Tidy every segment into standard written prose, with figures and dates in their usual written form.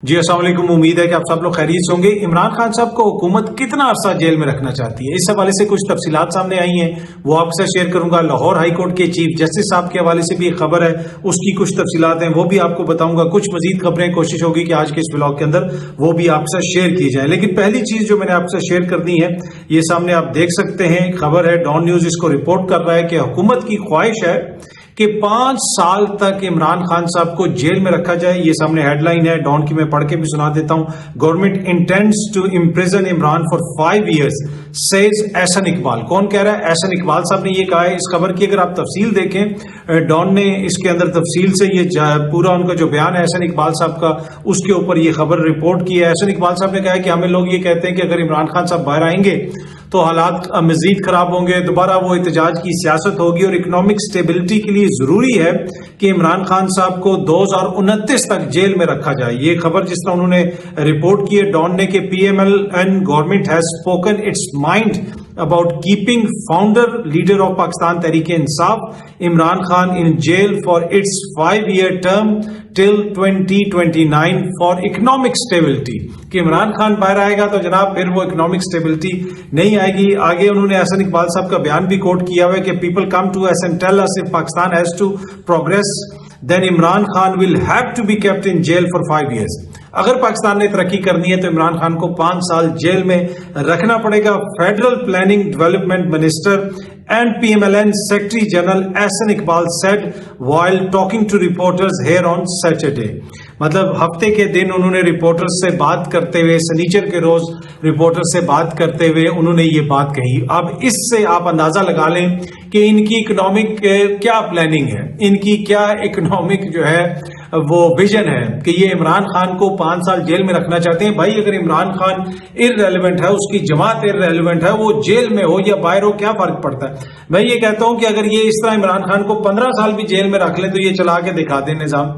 جی السلام علیکم، امید ہے کہ آپ سب لوگ خیریت سے ہوں گے۔ عمران خان صاحب کو حکومت کتنا عرصہ جیل میں رکھنا چاہتی ہے، اس حوالے سے کچھ تفصیلات سامنے آئی ہیں، وہ آپ سے شیئر کروں گا۔ لاہور ہائی کورٹ کے چیف جسٹس صاحب کے حوالے سے بھی ایک خبر ہے، اس کی کچھ تفصیلات ہیں، وہ بھی آپ کو بتاؤں گا۔ کچھ مزید خبریں کوشش ہوگی کہ آج کے اس بلاگ کے اندر وہ بھی آپ سے شیئر کی جائیں، لیکن پہلی چیز جو میں نے آپ سے شیئر کرنی ہے، یہ سامنے آپ دیکھ سکتے ہیں، خبر ہے، ڈان نیوز اس کو رپورٹ کر رہا ہے کہ حکومت کی خواہش ہے کہ 5 سال تک عمران خان صاحب کو جیل میں رکھا جائے۔ یہ سامنے ہیڈ لائن ہے ڈان کی، میں پڑھ کے بھی سنا دیتا ہوں۔ Government intends to imprison Imran for 5 years says Ahsan Iqbal. کون کہہ رہا ہے؟ احسن اقبال صاحب نے یہ کہا ہے۔ اس خبر کی اگر آپ تفصیل دیکھیں، ڈان نے اس کے اندر تفصیل سے یہ پورا ان کا جو بیان ہے احسن اقبال صاحب کا، اس کے اوپر یہ خبر رپورٹ کی ہے۔ احسن اقبال صاحب نے کہا ہے کہ ہمیں لوگ یہ کہتے ہیں کہ اگر عمران خان صاحب باہر آئیں گے تو حالات مزید خراب ہوں گے، دوبارہ وہ احتجاج کی سیاست ہوگی، اور اکنامک سٹیبلٹی کے لیے ضروری ہے کہ عمران خان صاحب کو 2029 تک جیل میں رکھا جائے۔ یہ خبر جس طرح انہوں نے رپورٹ کی ہے ڈان نے کہ P M L N government has spoken its mind about keeping founder leader of Pakistan Tehreek Insaf Imran Khan in jail for its 5-year term till 2029 for economic stability۔ کہ عمران خان باہر آئے گا تو جناب پھر وہ اکنامک اسٹیبلٹی نہیں آئے گی۔ آگے انہوں نے احسن اقبال صاحب کا بیان بھی کوٹ کیا ہوا ہے کہ people come to us and tell us if Pakistan has to progress then Imran Khan will have to be kept in jail for 5 years۔ اگر پاکستان نے ترقی کرنی ہے تو عمران خان کو 5 سال جیل میں رکھنا پڑے گا۔ Federal planning development minister and P M L N secretary general Ahsan Iqbal said while talking to reporters here on Saturday۔ مطلب ہفتے کے دن انہوں نے رپورٹر سے بات کرتے ہوئے، سنیچر کے روز رپورٹر سے بات کرتے ہوئے انہوں نے یہ بات کہی۔ اب اس سے آپ اندازہ لگا لیں کہ ان کی اکنامک کیا پلاننگ ہے، ان کی کیا اکنامک جو ہے وہ ویژن ہے کہ یہ عمران خان کو 5 سال جیل میں رکھنا چاہتے ہیں۔ بھائی اگر عمران خان irrelevant ہے، اس کی جماعت irrelevant ہے، وہ جیل میں ہو یا باہر ہو، کیا فرق پڑتا ہے؟ میں یہ کہتا ہوں کہ اگر یہ اس طرح عمران خان کو 15 سال بھی جیل میں رکھ لیں تو یہ چلا کے دکھا دیں نظام۔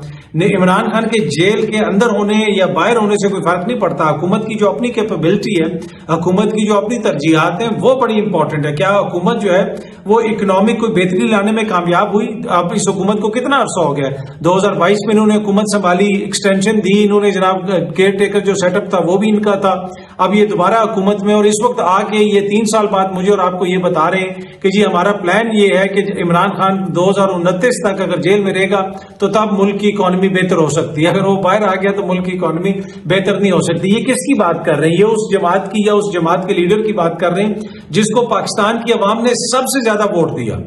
عمران خان کے جیل کے اندر ہونے یا باہر ہونے سے کوئی فرق نہیں پڑتا۔ حکومت کی جو اپنی کیپیبلٹی ہے، حکومت کی جو اپنی ترجیحات ہیں، وہ بڑی امپورٹنٹ ہے۔ کیا حکومت جو ہے وہ اکنامک کوئی بہتری لانے میں کامیاب ہوئی؟ اب اس حکومت کو کتنا عرصہ ہو گیا ہے؟ 2022 میں انہوں نے حکومت سنبھالی، ایکسٹینشن دی انہوں نے، جناب کیئر ٹیکر جو سیٹ اپ تھا وہ بھی ان کا تھا، اب یہ دوبارہ حکومت میں، اور اس وقت آ کے یہ 3 سال بعد مجھے اور آپ کو یہ بتا رہے ہیں کہ جی ہمارا پلان یہ ہے کہ عمران خان 2029 تک اگر جیل میں رہے گا تو تب ملک کی اکانومی بہتر ہو سکتی ہے، اگر وہ باہر آ گیا تو ملک کی اکانومی بہتر نہیں ہو سکتی۔ یہ کس کی بات کر رہے ہیں؟ یہ اس جماعت کی یا اس جماعت کے لیڈر کی بات کر رہے ہیں جس کو پاکستان کی عوام نے سب سے زیادہ ووٹ دیا،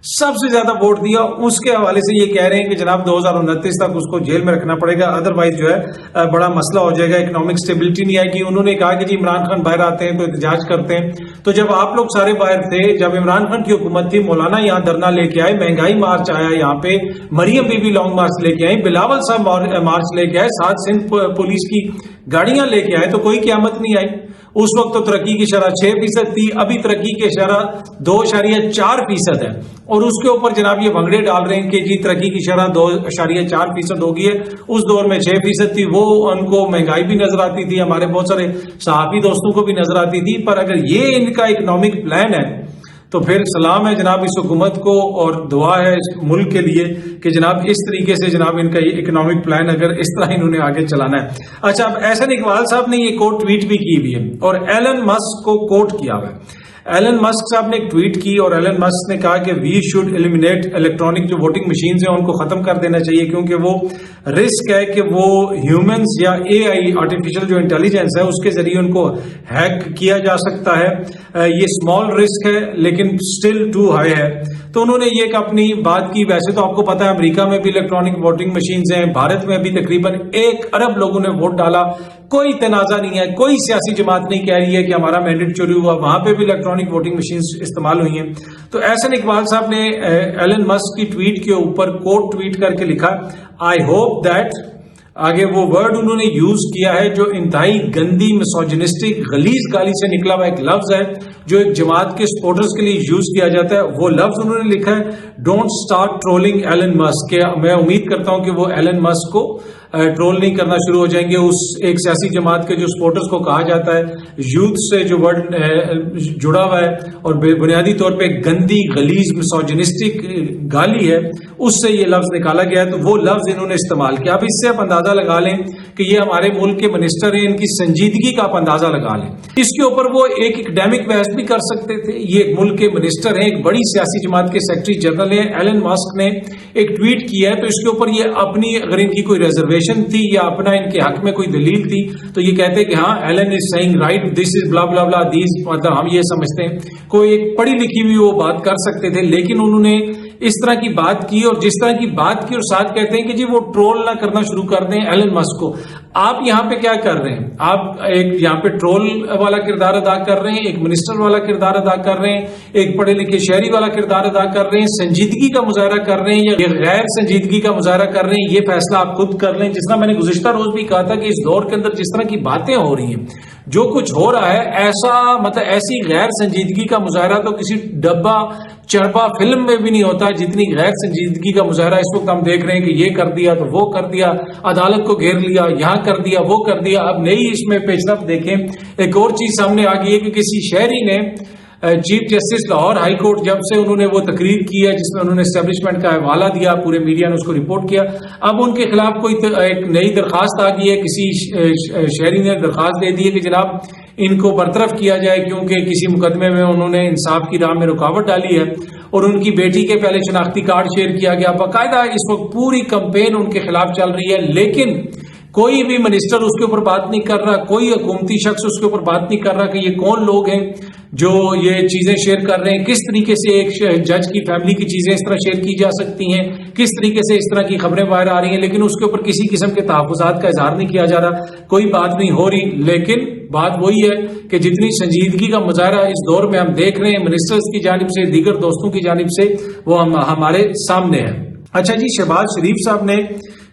سب سے زیادہ ووٹ دیا۔ اس کے حوالے سے یہ کہہ رہے ہیں کہ جناب 2029 تک اس کو جیل میں رکھنا پڑے گا، ادروائز جو ہے بڑا مسئلہ ہو جائے گا، اکنامک سٹیبلٹی نہیں آئے گی۔ انہوں نے کہا کہ جی عمران خان باہر آتے ہیں تو احتجاج کرتے ہیں، تو جب آپ لوگ سارے باہر تھے، جب عمران خان کی حکومت تھی، مولانا یہاں دھرنا لے کے آئے، مہنگائی مارچ آیا یہاں پہ، مریم بی بی لانگ مارچ لے کے آئی، بلاول صاحب مارچ لے کے آئے، ساتھ سندھ پولیس کی گاڑیاں لے کے آئے، تو کوئی قیامت نہیں آئی۔ اس وقت تو ترقی کی شرح 6% تھی، ابھی ترقی کی شرح 2.4% ہے، اور اس کے اوپر جناب یہ بھنگڑے ڈال رہے ہیں کہ جی ترقی کی شرح 2.4% ہو گئی ہے۔ اس دور میں 6% تھی، وہ ان کو مہنگائی بھی نظر آتی تھی، ہمارے بہت سارے صحافی دوستوں کو بھی نظر آتی تھی۔ پر اگر یہ ان کا اکنامک پلان ہے تو پھر سلام ہے جناب اس حکومت کو، اور دعا ہے اس ملک کے لیے کہ جناب اس طریقے سے جناب ان کا یہ اکنامک پلان اگر اس طرح انہوں نے آگے چلانا ہے۔ اچھا، اب احسن اقبال صاحب نے یہ کوٹ ٹویٹ بھی کی ہوئی ہے اور ایلن مسک کو کوٹ کیا ہوا ہے۔ ایلن مسک صاحب نے ایک ٹویٹ کی اور ایلن مسک نے کہا کہ وی شوڈ ایلیمینیٹ الیکٹرانک جو ووٹنگ مشینز ہیں ان کو ختم کر دینا چاہیے، کیونکہ وہ رسک ہے کہ وہ ہیومنز یا اے آئی آرٹیفیشل جو انٹیلیجنس ہے اس کے ذریعے ان کو ہیک کیا جا سکتا ہے۔ یہ اسمال رسک ہے لیکن سٹل ٹو ہائی ہے۔ تو انہوں نے یہ اپنی بات کی۔ ویسے تو آپ کو پتا ہے امریکہ میں بھی الیکٹرانک ووٹنگ مشینز ہیں، بھارت میں ابھی تقریباً 1 ارب لوگوں نے ووٹ ڈالا، کوئی تنازع نہیں ہے، کوئی سیاسی جماعت نہیں کہہ رہی ہے کہ ہمارا مینڈیٹ چوری ہوا، وہاں پہ بھی الیکٹرانک ووٹنگ مشینز استعمال ہوئی ہیں۔ تو احسن اقبال صاحب نے ایلن مسک کی ٹویٹ کے اوپر کوٹ ٹویٹ کر کے لکھا آئی ہوپ دیٹ، آگے وہ ورڈ انہوں نے یوز کیا ہے جو انتہائی گندی مسوجنسٹک غلیظ گالی سے نکلا ہوا ایک لفظ ہے جو ایک جماعت کے سپورٹرز کے لیے یوز کیا جاتا ہے، وہ لفظ انہوں نے لکھا ہے ڈونٹ سٹارٹ ٹرولنگ ایلن مسک۔ میں امید کرتا ہوں کہ وہ ایلن مسک کو ट्रोल नहीं करना शुरू हो जाएंगे। उस एक सियासी जमात के जो सपोर्टर्स को कहा जाता है, यूथ से जो वर्ड जुड़ा हुआ है और बुनियादी तौर पे गंदी गलीज मिसोजिनिस्टिक गाली है, उससे ये लफ्ज निकाला गया है, तो वो लफ्ज इन्होंने इस्तेमाल किया। अब इससे आप अंदाजा लगा लें कि ये हमारे मुल्क के मिनिस्टर हैं, इनकी संजीदगी का आप अंदाजा लगा लें। इसके ऊपर वो एक एकेडमिक बहस भी कर सकते थे। ये एक मुल्क के मिनिस्टर हैं, एक बड़ी सियासी जमात के सेक्रेटरी जनरल हैं। एलन मस्क ने एक ट्वीट किया है, तो इसके ऊपर ये अपनी, अगर इनकी कोई रिजर्वेशन थी या अपना इनके हक में कोई दलील थी, तो ये कहते कि हाँ, Elon is saying right, this is blah blah blah, this, मतलब हम ये समझते हैं। कोई एक पढ़ी लिखी हुई वो बात कर सकते थे, लेकिन उन्होंने इस तरह की बात की, और जिस तरह की बात की, और साथ कहते हैं कि जी वो ट्रोल ना करना शुरू कर दें एलन मस्क को। आप यहां पे क्या कर रहे हैं? आप एक यहां पे ट्रोल वाला किरदार अदा कर रहे हैं, एक मिनिस्टर वाला किरदार अदा कर रहे हैं, एक पढ़े लिखे शहरी वाला किरदार अदा कर रहे हैं, संजीदगी का मुजाहरा कर रहे हैं या गैर संजीदगी का मुजाहरा कर रहे हैं, ये फैसला आप खुद कर लें। जिस तरह मैंने गुज़िश्ता रोज भी कहा था कि इस दौर के अंदर जिस तरह की बातें हो रही हैं, जो कुछ हो रहा है, ऐसा मतलब ऐसी गैर संजीदगी का मुजाहरा तो किसी डब्बा चरबा फिल्म में भी नहीं होता, जितनी गैर संजीदगी का मुजाहरा इस वक्त हम देख रहे हैं कि ये कर दिया तो वो कर दिया, अदालत को घेर लिया, यहां कर दिया, वो कर दिया। अब नई इसमें पेशरफ देखें, एक और चीज सामने आ गई है कि किसी शहरी ने chief justice Lahore high court, जब से उन्होंने वो तकरीर की है जिसमें उन्होंने एस्टेब्लिशमेंट का हवाला दिया, पूरे मीडिया ने उसको रिपोर्ट किया, अब उनके खिलाफ कोई एक नई दरखास्त आ गई है। किसी शहरी ने दरखास्त दे दी है कि जनाब इनको बरतरफ किया जाए, क्योंकि किसी मुकदमे में उन्होंने इंसाफ की राह में रुकावट डाली है, और उनकी बेटी के पहले शनाख्ती कार्ड शेयर किया गया। बाकायदा इस वक्त पूरी कंपेन उनके खिलाफ चल रही है, लेकिन कोई भी मिनिस्टर उसके ऊपर बात नहीं कर रहा, कोई हुकूमती शख्स उसके ऊपर बात नहीं कर रहा कि ये कौन लोग हैं जो ये चीजें शेयर कर रहे हैं, किस तरीके से एक जज की फैमिली की चीजें इस तरह शेयर की जा सकती हैं, किस तरीके से इस तरह की खबरें बाहर आ रही हैं, लेकिन उसके ऊपर किसी किस्म के तहफ़्फ़ुज़ात का इजहार नहीं किया जा रहा, कोई बात नहीं हो रही। लेकिन बात वही है कि जितनी संजीदगी का मुजाहरा इस दौर में हम देख रहे हैं मिनिस्टर्स की जानिब से, दीगर दोस्तों की जानिब से, वो हमारे सामने है। अच्छा जी, शहबाज शरीफ साहब ने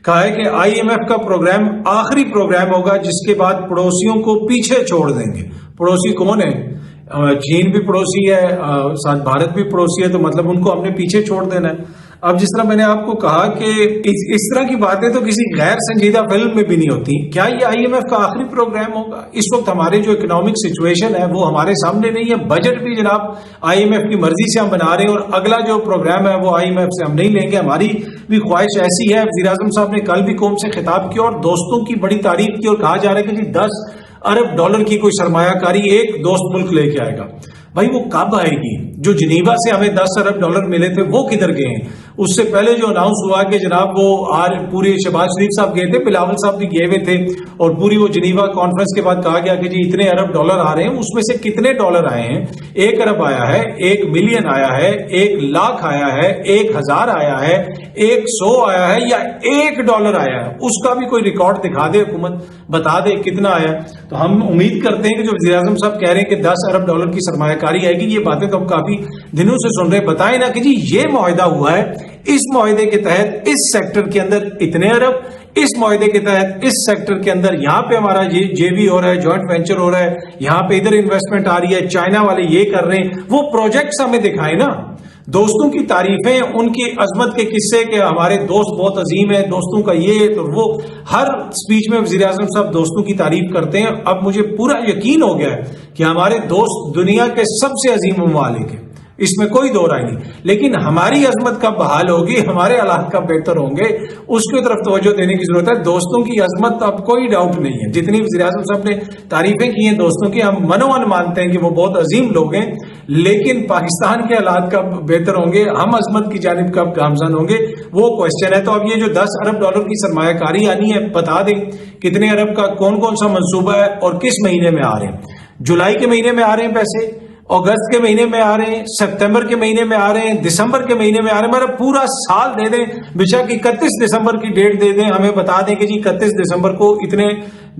कहा है कि IMF का प्रोग्राम आखिरी प्रोग्राम होगा जिसके बाद पड़ोसियों को पीछे छोड़ देंगे। पड़ोसी कौन है? चीन भी पड़ोसी है, साथ भारत भी पड़ोसी है, तो मतलब उनको हमने पीछे छोड़ देना है। अब जिस तरह मैंने आपको कहा कि इस तरह की बातें तो किसी गैर संजीदा फिल्म में भी नहीं होती। क्या ये IMF का आखिरी प्रोग्राम होगा? इस वक्त हमारे जो इकोनॉमिक सिचुएशन है वो हमारे सामने नहीं है। बजट भी जनाब IMF की मर्जी से हम बना रहे हैं, और अगला जो प्रोग्राम है वो IMF से हम नहीं लेंगे। हमारी भी ख्वाहिश ऐसी है। वज़ीर आज़म साहब ने कल भी कौम से खिताब किया और दोस्तों की बड़ी तारीफ की, और कहा जा रहा है कि जी $10 अरब की कोई सरमायाकारी एक दोस्त मुल्क लेके आएगा। भाई वो कब आएगी? जो जिनीवा से हमें $10 अरब मिले थे वो किधर गए हैं? उससे पहले जो अनाउंस हुआ कि जनाब वो आज पूरे शहबाज शरीफ साहब गए थे, बिलावल साहब भी गए हुए थे, और पूरी वो जिनीवा कॉन्फ्रेंस के बाद कहा गया कि जी इतने $अरब आ रहे हैं। उसमें से कितने डॉलर आए हैं? 1 अरब आया है, 1 मिलियन आया है, 1 लाख आया है, 1000 आया है, 100 आया है, या $1 आया है? उसका भी कोई रिकॉर्ड दिखा दे, हुकूमत बता दे कितना आया। तो हम उम्मीद करते हैं कि जो वज़ीर आज़म साहब कह रहे हैं कि $10 अरब की सरमायाकारी आएगी, ये बातें तो हम काफी दिनों से सुन रहे हैं। बताएं ना कि जी ये मुआहिदा हुआ है, इस मुआहिदे के तहत इस सेक्टर के अंदर इतने अरब, इस मुआहिदे के तहत इस सेक्टर के अंदर यहाँ पे हमारा ये JV हो रहा है, जॉइंट वेंचर हो रहा है, यहाँ पे इधर इन्वेस्टमेंट आ रही है, चाइना वाले ये कर रहे हैं। वो प्रोजेक्ट्स हमें दिखाएं ना, दोस्तों की तारीफें, उनकी अजमत के किस्से कि हमारे दोस्त बहुत अजीम है, दोस्तों का ये, तो वो हर स्पीच में वज़ीर आज़म साहब दोस्तों की तारीफ करते हैं। अब मुझे पूरा यकीन हो गया है कि हमारे दोस्त दुनिया के सबसे अजीम ममालिक हैं, इसमें कोई दो राय नहीं। लेकिन हमारी अजमत कब बहाल होगी, हमारे हालात कब बेहतर होंगे, उसकी तरफ तवज्जो देने की जरूरत है। दोस्तों की अजमत अब कोई डाउट नहीं है। जितनी वज़ीर आज़म साहब ने तारीफें की हैं दोस्तों की, हम मनोमन मानते हैं कि वो बहुत अजीम लोग हैं, लेकिन पाकिस्तान के हालात कब बेहतर होंगे, हम अजमत की जानिब कब गामजन होंगे, वो क्वेश्चन है। तो अब ये जो $10 अरब की सरमायाकारी आनी है, बता दें कितने अरब का कौन कौन सा मंसूबा है और किस महीने में आ रहे हैं। जुलाई के महीने में आ रहे हैं पैसे, अगस्त के महीने में आ रहे हैं, सितंबर के महीने में आ रहे हैं, दिसंबर के महीने में आ रहे हैं। मतलब पूरा साल दे दें, बेशक 31 दिसंबर की डेट दे दें, हमें बता दें कि जी 31 दिसंबर को इतने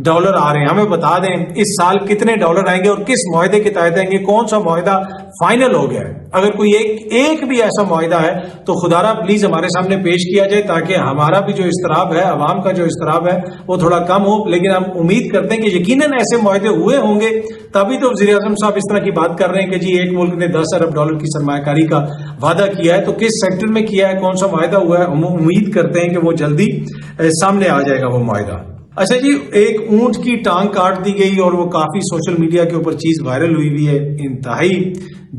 डॉलर आ रहे हैं, हमें बता दें इस साल कितने डॉलर आएंगे और किस मुआहदे के तहत आएंगे, कौन सा मुआहदा फाइनल हो गया है। अगर कोई एक भी ऐसा मुआहदा है तो खुदारा प्लीज हमारे सामने पेश किया जाए, ताकि हमारा भी जो इस्तराब है, अवाम का जो इस्तराब है, वो थोड़ा कम हो। लेकिन हम उम्मीद करते हैं कि यकीनन ऐसे मुआहदे हुए होंगे, तभी तो वज़ीर आज़म साहब इस तरह की बात कर रहे हैं कि जी एक मुल्क ने 10 अरब डॉलर की सरमायाकारी का वादा किया है, तो किस सेक्टर में किया है, कौन सा मुआहदा हुआ है। हम उम्मीद करते हैं कि वो जल्दी सामने आ जाएगा वो मुआहदा। अच्छा जी, एक ऊंट की टांग काट दी गई और वो काफी सोशल मीडिया के ऊपर चीज वायरल हुई है, इंतहाई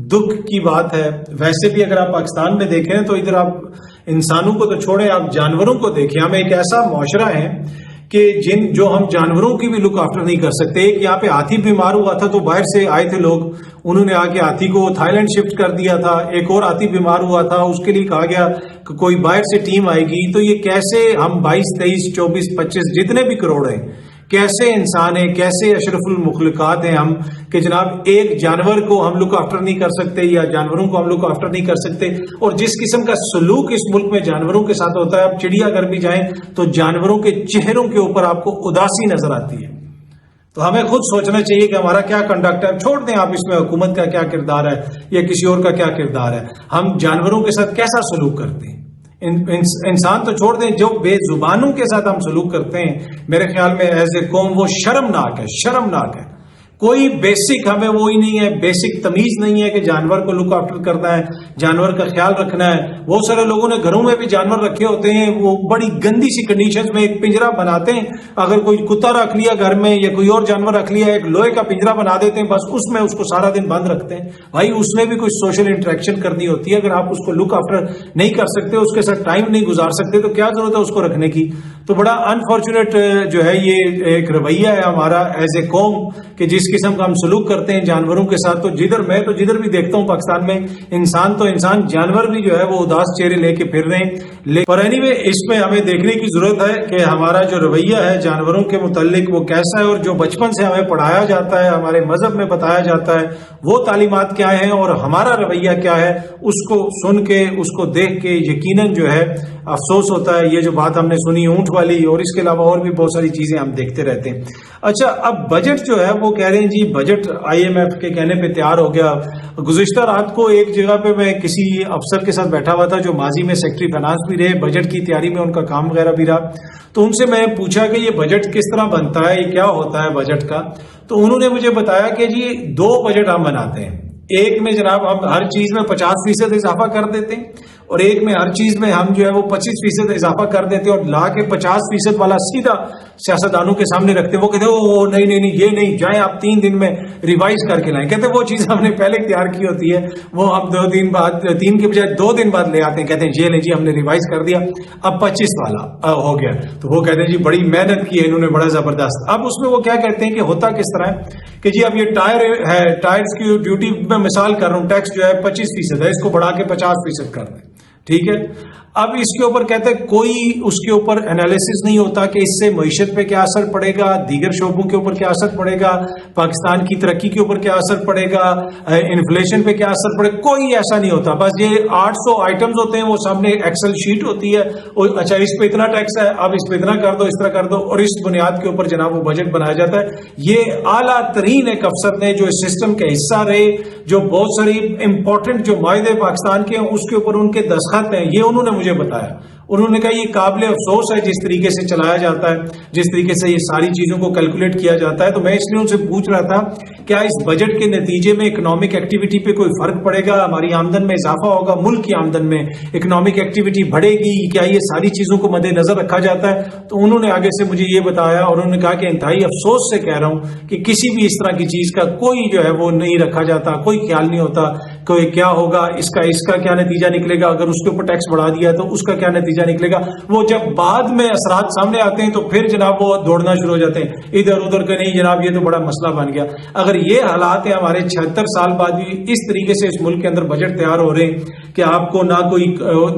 दुख की बात है। वैसे भी अगर आप पाकिस्तान में देखें तो इधर आप इंसानों को तो छोड़े, आप जानवरों को देखें। हम एक ऐसा मुआशरा है कि जो हम जानवरों की भी लुक आफ्टर नहीं कर सकते। एक यहाँ पे हाथी बीमार हुआ था तो बाहर से आए थे लोग, उन्होंने आके हाथी को थाईलैंड शिफ्ट कर दिया था। एक और हाथी बीमार हुआ था, उसके लिए कहा गया कि कोई बाहर से टीम आएगी। तो ये कैसे हम 22, 23, 24, 25 जितने भी करोड़ हैं, कैसे इंसान है, कैसे अशरफुल मुखलुकात हैं हम, कि जनाब एक जानवर को हम लुक आफ्टर नहीं कर सकते या जानवरों को हम लुक आफ्टर नहीं कर सकते। और जिस किस्म का सलूक इस मुल्क में जानवरों के साथ होता है, आप चिड़ियाघर भी जाएं तो जानवरों के चेहरों के ऊपर आपको उदासी नजर आती है। तो हमें खुद सोचना चाहिए कि हमारा क्या कंडक्ट है। छोड़ दें आप इसमें हुकूमत का क्या किरदार है या किसी और का क्या किरदार है, हम जानवरों के साथ कैसा सलूक करते हैं। इंसान तो छोड़ दें, जो बेजुबानों के साथ हम सलूक करते हैं, मेरे ख्याल में एज ए कौम वो शर्मनाक है, शर्मनाक है। कोई बेसिक हमें वो ही नहीं है, बेसिक तमीज नहीं है कि जानवर को लुक आफ्टर करना है, जानवर का ख्याल रखना है। बहुत सारे लोगों ने घरों में भी जानवर रखे होते हैं, वो बड़ी गंदी सी कंडीशंस में एक पिंजरा बनाते हैं। अगर कोई कुत्ता रख लिया घर में या कोई और जानवर रख लिया, एक लोहे का पिंजरा बना देते हैं, बस उसमें उसको सारा दिन बंद रखते हैं। भाई उसमें भी कुछ सोशल इंटरेक्शन करनी होती है। अगर आप उसको लुक आफ्टर नहीं कर सकते, उसके साथ टाइम नहीं गुजार सकते, तो क्या जरूरत है उसको रखने की। तो बड़ा अनफॉर्चुनेट जो है ये एक रवैया है हमारा एज ए कौम, कि जिस किस्म का हम सलूक करते हैं जानवरों के साथ। तो जिधर भी देखता हूं पाकिस्तान में, इंसान तो इंसान, जानवर भी जो है वो उदास चेहरे लेके फिर रहे हैं। पर एनीवे, इसमें हमें देखने की जरूरत है कि हमारा जो रवैया है जानवरों के मुतालिक वो कैसा है, और जो बचपन से हमें पढ़ाया जाता है, हमारे मजहब में बताया जाता है, वो तालीमात क्या है और हमारा रवैया क्या है, उसको सुन के, उसको देख के यकीनन जो है अफसोस होता है। ये जो बात हमने सुनी ऊंट वाली, और इसके अलावा और भी बहुत सारी चीजें हम देखते रहते हैं। अच्छा, अब बजट जो है वो कह रहे हैं जी बजट IMF के कहने पे तैयार हो गया। गुज़िश्ता रात को एक जगह पे मैं किसी अफसर के साथ बैठा हुआ था जो माजी में सेक्रेटरी फाइनेंस भी रहे, बजट की तैयारी में उनका काम वगैरह भी रहा। तो उनसे मैं पूछा कि ये बजट किस तरह बनता है, ये क्या होता है बजट का। तो उन्होंने मुझे बताया कि जी 2 बजट हम बनाते हैं। एक में जनाब हम हर चीज में 50% इजाफा कर देते हैं, और एक में हर चीज में हम जो है वो 25% इजाफा कर देते हैं, और ला के 50% वाला सीधा सियासतदानों के सामने रखते हैं। वो कहते हैं ओ नहीं ये नहीं, जाए आप 3 दिन में रिवाइज करके लाएं। कहते हैं वो चीज हमने पहले तैयार की होती है, वो हम 2 दिन बाद, 3 के बजाय 2 दिन बाद ले आते हैं। कहते हैं ये ले जी हमने रिवाइज कर दिया, अब 25 वाला हो गया। तो वो कहते हैं जी बड़ी मेहनत की है इन्होंने, बड़ा जबरदस्त। अब उसमें वो क्या कहते हैं कि होता किस तरह है कि जी अब ये टायर है, टायर्स की ड्यूटी में मिसाल कर रहा हूं, टैक्स जो है 25% है, इसको बढ़ा के 50% कर दें, ठीक है। अब इसके ऊपर कहते हैं कोई उसके ऊपर एनालिसिस नहीं होता कि इससे मईशत पे क्या असर पड़ेगा, दीगर शोबों के ऊपर क्या असर पड़ेगा, पाकिस्तान की तरक्की के ऊपर क्या असर पड़ेगा, इन्फ्लेशन पे क्या असर पड़ेगा, कोई ऐसा नहीं होता। बस ये 800 आइटम्स होते हैं, वो सामने एक्सेल शीट होती है, और अच्छा इस पे इतना टैक्स है, अब इस पे इतना कर दो, इस तरह कर दो, और इस बुनियाद के ऊपर जनाब वो बजट बनाया जाता है। ये आला तरीन एक अफसर ने जो इस सिस्टम का हिस्सा रहे, जो बहुत सारी इंपॉर्टेंट जो मायदे पाकिस्तान के हैं उसके ऊपर उनके दस्तखत हैं, ये उन्होंने मुझे बताया। उन्होंने कहा ये काबिल अफसोस है जिस तरीके से चलाया जाता है, जिस तरीके से ये सारी चीजों को कैलकुलेट किया जाता है। तो मैं इसलिए उनसे पूछ रहा था क्या इस बजट के नतीजे में इकोनॉमिक एक्टिविटी पे कोई फर्क पड़ेगा, हमारी आमदन में इजाफा होगा, मुल्क की आमदन में इकोनॉमिक एक्टिविटी बढ़ेगी, क्या ये सारी चीजों को मद्देनजर रखा जाता है। तो उन्होंने आगे से मुझे ये बताया, और उन्होंने कहा कि इंतहाई अफसोस से कह रहा हूं कि किसी भी इस तरह की चीज का कोई जो है वो नहीं रखा जाता, कोई ख्याल नहीं होता कोई क्या होगा, इसका क्या नतीजा निकलेगा, अगर उसके ऊपर टैक्स बढ़ा दिया तो उसका क्या नतीजा निकलेगा। वो जब बाद में असरात सामने आते हैं तो फिर जनाब वो दौड़ना शुरू हो जाते हैं इधर उधर के, नहीं जनाब ये तो बड़ा मसला बन गया। अगर ये हालात है हमारे 76 साल बाद भी इस तरीके से इस मुल्क के अंदर बजट तैयार हो रहे हैं कि आपको ना कोई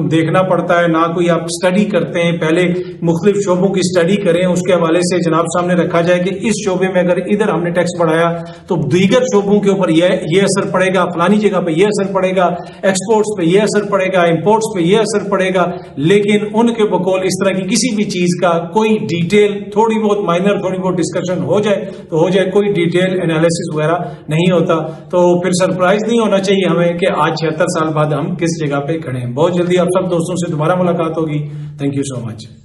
देखना पड़ता है, ना कोई आप स्टडी करते हैं, पहले मुख्तलिफ शोबों की स्टडी करें, उसके हवाले से जनाब सामने रखा जाए कि इस शोबे में अगर इधर हमने टैक्स बढ़ाया तो दीगर शोबों के ऊपर ये असर पड़ेगा, फलानी जगह पे یہ اثر پڑے گا, ایکسپورٹس پہ یہ اثر پڑے گا, امپورٹس پہ یہ اثر پڑے گا, لیکن ان کے بقول اس طرح کی کسی بھی چیز کا کوئی ڈیٹیل, تھوڑی بہت مائنر تھوڑی بہت ڈسکشن ہو جائے تو ہو جائے, کوئی ڈیٹیل انالیسس وغیرہ نہیں ہوتا. تو پھر سرپرائز نہیں ہونا چاہیے ہمیں کہ آج 76 سال بعد ہم کس جگہ پہ کھڑے ہیں. بہت جلدی آپ سب دوستوں سے دوبارہ ملاقات ہوگی. Thank you so much.